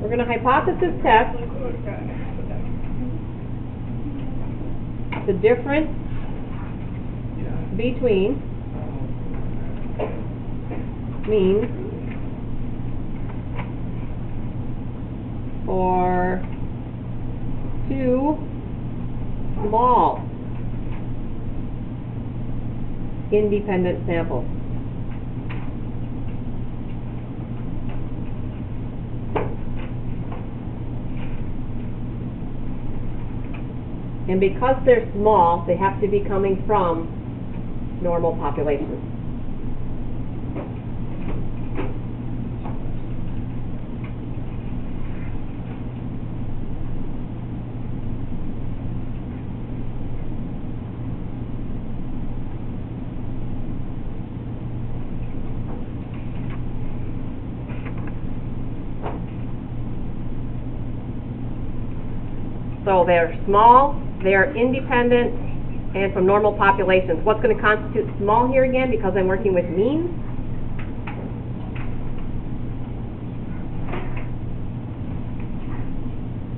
We're going to hypothesis test the difference between means for two small independent samples. And because they're small, they have to be coming from normal populations. So they're small, they're independent, and from normal populations. What's going to constitute small here again, because I'm working with means?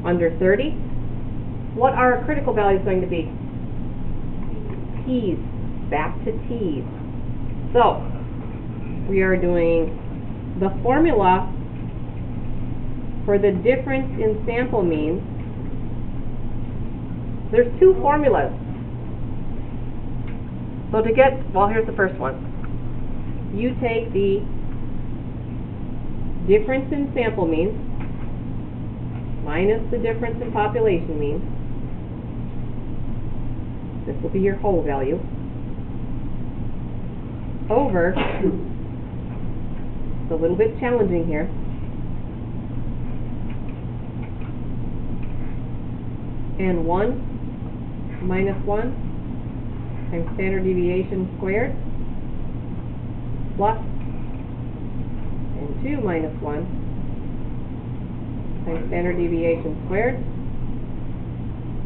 Under 30. What are our critical values going to be? T's. Back to T's. So, we are doing the formula for the difference in sample means. There's two formulas. So to get, well, here's the first one. You take the difference in sample means minus the difference in population means. This will be your whole value. Over, it's a little bit challenging here, and 1 minus 1 times standard deviation squared plus and 2 minus 1 times standard deviation squared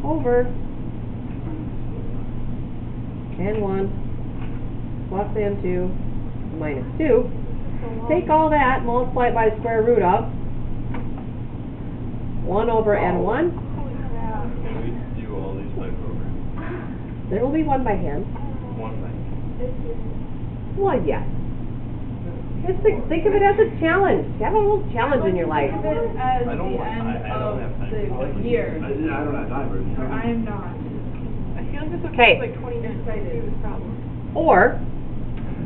over and 1 plus and 2 minus 2. Take all that, multiply it by the square root of 1 over n1. There will be one by hand. One by hand. Well, yes. Just think of it as a challenge. Have a little challenge in your life. Think of it as the end of the year. I don't have time for it. Or I am not. I feel like this will Okay. take like 20 minutes to do this problem. Or,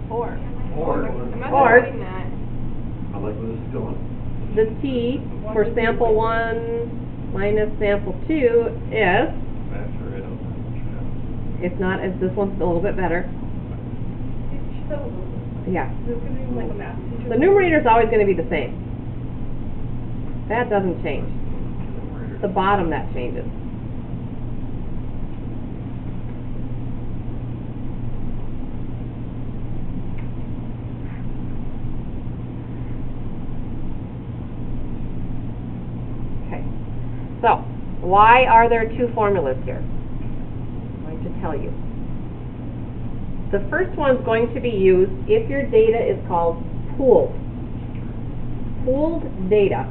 Or. Or. I'm not Or- doing that. I like where this is going. the T for sample 1 minus sample 2 is, if not, as this one's a little bit better. Yeah. This is going to be like a math teacher. The numerator is always going to be the same. That doesn't change. The bottom that changes. Okay. So, why are there two formulas here? I'm going to tell you. The first one's going to be used if your data is called pooled. Pooled data.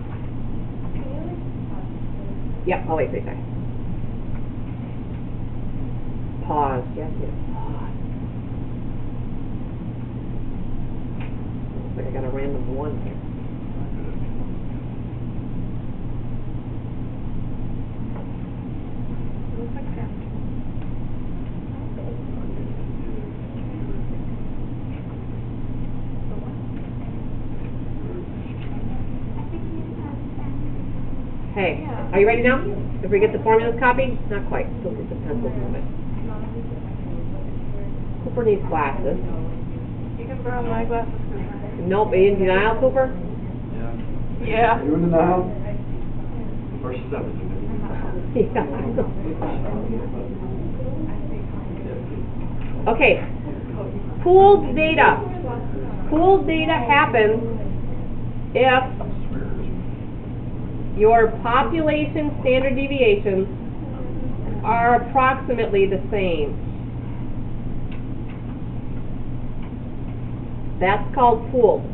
Yep, I'll wait 3 seconds. Pause. Yes, yes, pause. Looks like I got a random 1 here. Looks like that. Hey, are you ready now? If we get the formulas copied? Not quite. Still get the pencils moving. Cooper needs glasses. You can borrow my glasses, Cooper. Nope, are you in denial, Cooper? Yeah. You in denial? Versus everything. Yeah. Okay. Pooled data. Pooled data happens if your population standard deviations are approximately the same. That's called pooled.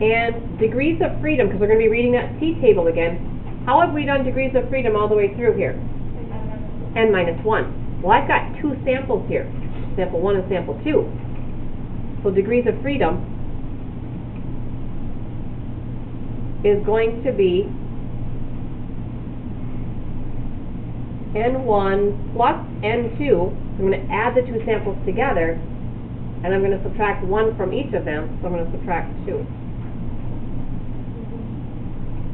And degrees of freedom, because we're going to be reading that T table again. How have we done degrees of freedom all the way through here? N minus 1. Well, I've got two samples here, sample 1 and sample 2. So degrees of freedom is going to be N1 plus N2. I'm going to add the two samples together, and I'm going to subtract 1 from each of them, so I'm going to subtract 2.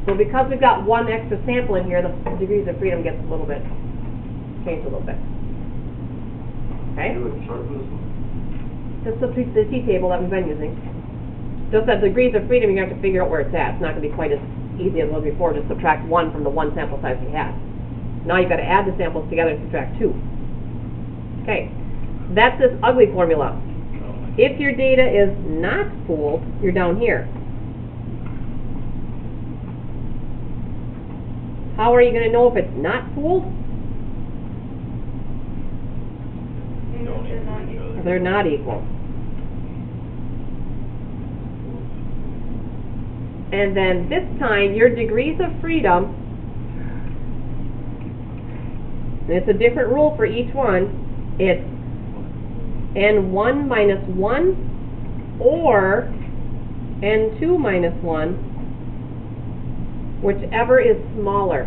So because we've got one extra sample in here, the degrees of freedom gets a little bit, changed a little bit. Okay? Do it short for this one. Just the T table that we've been using. Just that degrees of freedom, you have to figure out where it's at. It's not going to be quite as easy as it was before. Just subtract 1 from the one sample size we had. Now you've got to add the samples together and subtract 2. Okay, that's this ugly formula. If your data is not pooled, you're down here. How are you going to know if it's not pooled? They're not equal. And then this time, your degrees of freedom, and it's a different rule for each one, it's N1 minus 1 or N2 minus 1, whichever is smaller.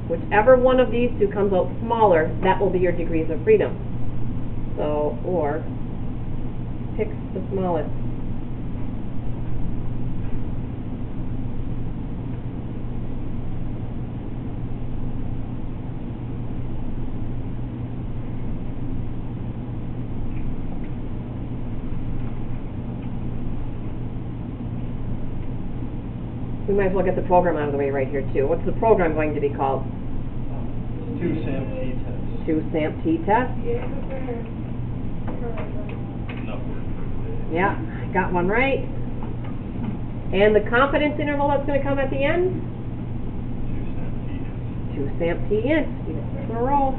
Whichever one of these two comes out smaller, that will be your degrees of freedom. So, or pick the smallest. We might as well get the program out of the way right here too. What's the program going to be called? 2SAMP T-test. 2SAMP T-test? No. Yeah, got one right. And the confidence interval that's going to come at the end? 2SAMP T-test. 2SAMP T-int. In a row.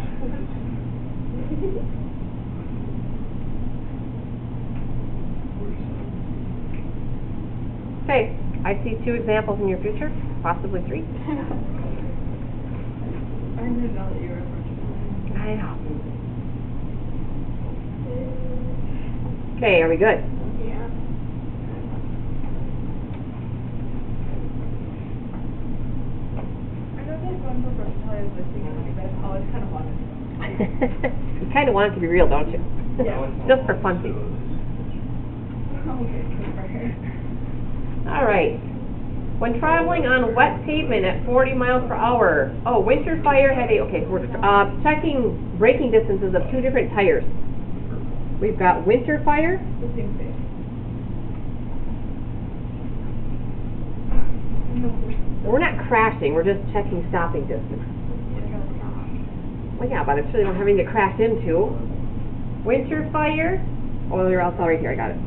Okay, I see 2 examples in your future, possibly 3. I didn't know that you were virtual. I know. Okay, are we good? Yeah. I know that going for personality is like thinking like that. I always kind of wanted to. You kind of want it to be real, don't you? Yeah. Just for funsies. Okay, good for her. All right. When traveling on wet pavement at 40 miles per hour, oh, winter fire had a, okay, we're checking braking distances of 2 different tires. We've got winter fire. The same thing. We're not crashing, we're just checking stopping distance. Well, yeah, but I'm sure they don't have anything to crash into. Winter fire, oh, they're all right here, I got it.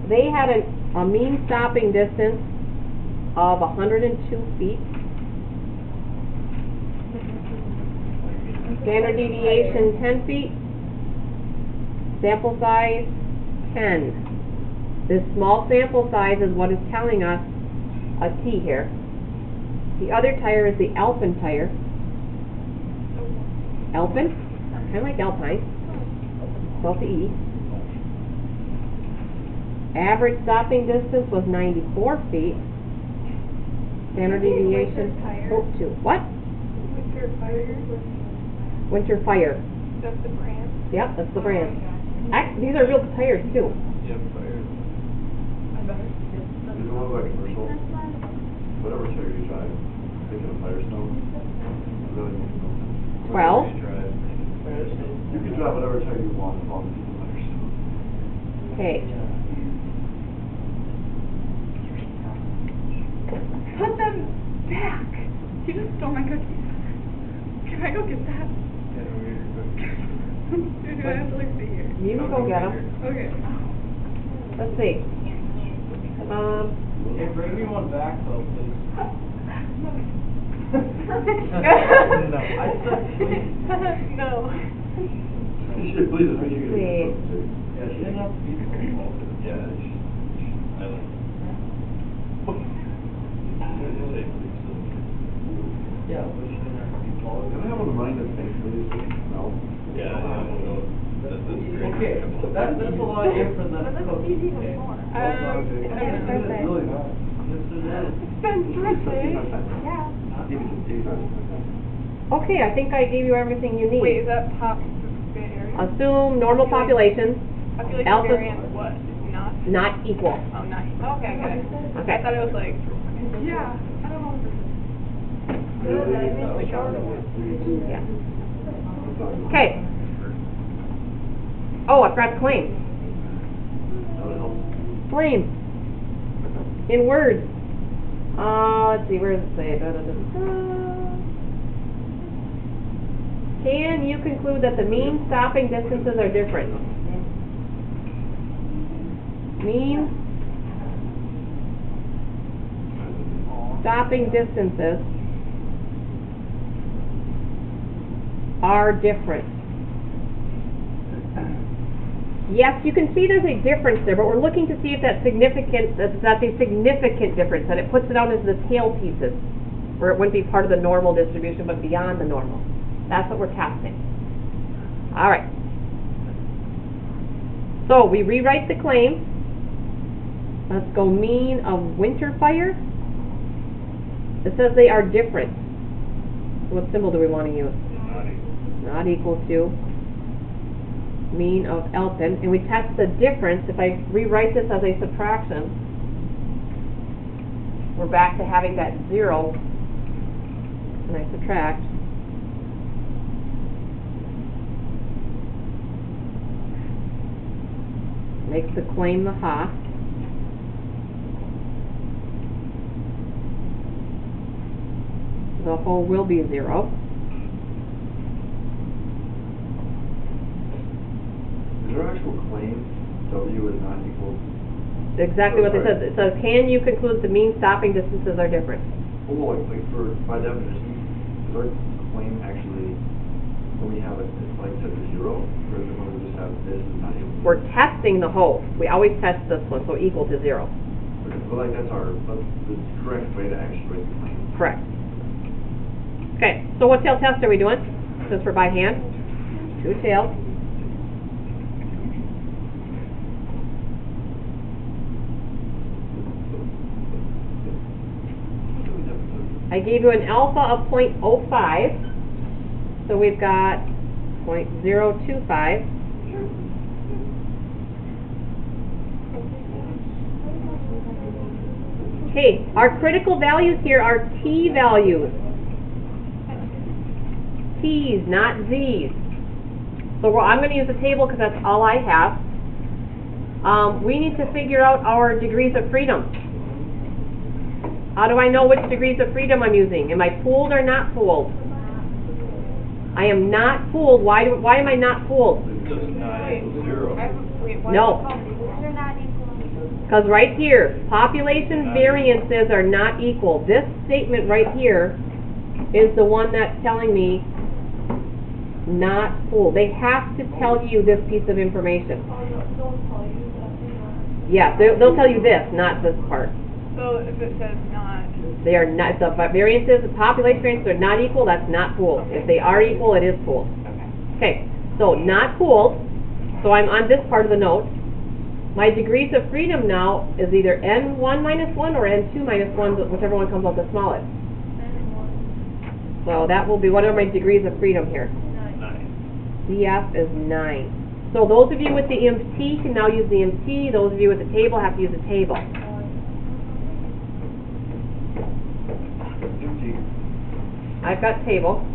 They had a mean stopping distance of 102 feet. Standard deviation 10 feet. Sample size 10. This small sample size is what is telling us a T here. The other tire is the Alpine tire. Alpine, kind of like Alpine. Spelled the E. Average stopping distance was 94 feet. Standard deviation, oh, 2. What? Winter fire. Winter fire. That's the brand. Yep, that's the brand. These are real tires too. Yep, fire. You know what, like commercial, whatever tire you drive, thinking of Firestone, really. 12. You can drive whatever tire you want as long as it's Firestone. Okay. Put them back. You just stole my cookies. Can I go get that? Or do I have to like sit here? You can go get them. Okay. Let's see. Hey, bring me one back though, please. No, I said please. No. You should please, I think you See. can. Yeah, she didn't have to be so involved. Yeah, I like it. Yeah, we shouldn't have to be followed. Can I have one of mine that's pink, please? No? Yeah, that's great. Okay, that's a lot different than But a that's cookie. easy before. It's Ben's birthday. Really not. Yes, it is. It's Ben's birthday. Yeah. Give it to Dave. Okay, I think I gave you everything you need. Wait, is that pop variance? Assume normal populations, Population alpha- variance, what? Not? not equal. Oh, not. Okay, I get it. Okay. I thought it was like. Yeah. I don't know. Yeah. Okay. Oh, I forgot to claim. That would help. Claim. In words. Let's see, where does it say? Da, da, da, da. Can you conclude that the mean stopping distances are different? Mean stopping distances are different. Yes, you can see there's a difference there, but we're looking to see if that's significant, that's a significant difference, that it puts it out as the tail pieces, where it wouldn't be part of the normal distribution, but beyond the normal. That's what we're testing. All right. So we rewrite the claim. Let's go mean of winter fire. It says they are different. What symbol do we want to use? Not equal to mean of Elton. And we test the difference. If I rewrite this as a subtraction, we're back to having that 0 when I subtract. Makes the claim the ha. The whole will be 0. Is there actual claim W is not equal? Exactly what it Sorry. says. It says, can you conclude the mean stopping distances are different? Well, like for, by definition, is our claim actually, when we have it, it's like set to 0, or is it when we just have this is not equal? We're testing the whole. We always test this one, so equal to 0. Okay, but like that's the correct way to actually write the claim. Correct. Okay, so what tail test are we doing? Since we're by hand? 2 tails. I gave you an alpha of 0.05, so we've got 0.025. Okay, our critical values here are t values. T's, not z's. So I'm going to use a table because that's all I have. We need to figure out our degrees of freedom. How do I know which degrees of freedom I'm using? Am I pooled or not pooled? I am not pooled. Why am I not pooled? It's just not equal to 0. Wait, what No. is it called? They're not equal. Because right here, population variances are not equal. This statement right here is the one that's telling me not pooled. They have to tell you this piece of information. Yeah, they'll tell you this, not this part. So if it says not. They are not, the variances, the population variances are not equal, that's not pooled. If they are equal, it is pooled. Okay, so not pooled, so I'm on this part of the note. My degrees of freedom now is either N1 minus 1 or N2 minus 1, whichever one comes out the smallest. So that will be, what are my degrees of freedom here? 9. DF is 9. So those of you with the MT can now use the MT, those of you with the table have to use the table. I've got table.